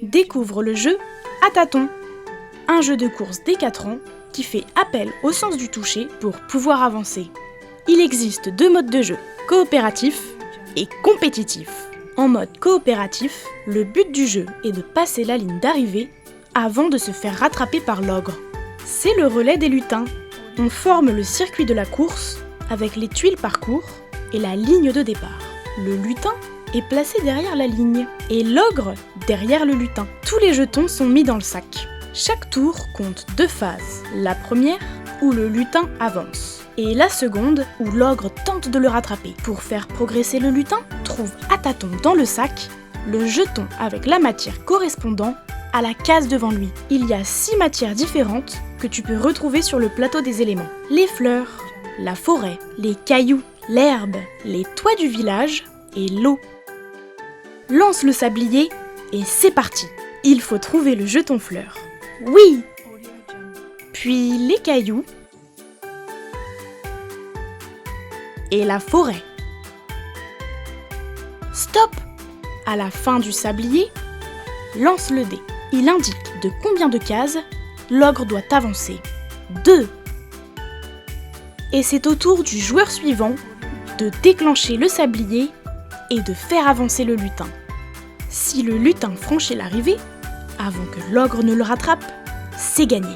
Découvre le jeu à tâtons, un jeu de course dès 4 ans qui fait appel au sens du toucher pour pouvoir avancer. Il existe 2 modes de jeu, coopératif et compétitif. En mode coopératif, le but du jeu est de passer la ligne d'arrivée avant de se faire rattraper par l'ogre. C'est le relais des lutins. On forme le circuit de la course avec les tuiles parcours et la ligne de départ. Le lutin est placé derrière la ligne et l'ogre derrière le lutin. Tous les jetons sont mis dans le sac. Chaque tour compte 2 phases. La première, où le lutin avance, et la seconde, où l'ogre tente de le rattraper. Pour faire progresser le lutin, trouve à tâtons dans le sac le jeton avec la matière correspondant à la case devant lui. Il y a 6 matières différentes que tu peux retrouver sur le plateau des éléments. Les fleurs, la forêt, les cailloux, l'herbe, les toits du village et l'eau. Lance le sablier et c'est parti. Il faut trouver le jeton fleur. Oui! Puis les cailloux et la forêt. Stop! À la fin du sablier, lance le dé. Il indique de combien de cases l'ogre doit avancer. 2. Et c'est au tour du joueur suivant de déclencher le sablier et de faire avancer le lutin. Si le lutin franchit l'arrivée, avant que l'ogre ne le rattrape, c'est gagné.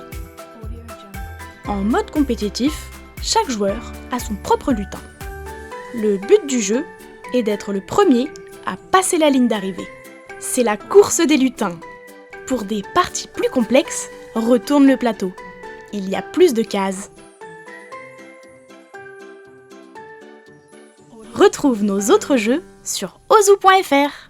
En mode compétitif, chaque joueur a son propre lutin. Le but du jeu est d'être le premier à passer la ligne d'arrivée. C'est la course des lutins. Pour des parties plus complexes, retourne le plateau. Il y a plus de cases. Retrouve nos autres jeux sur ozu.fr.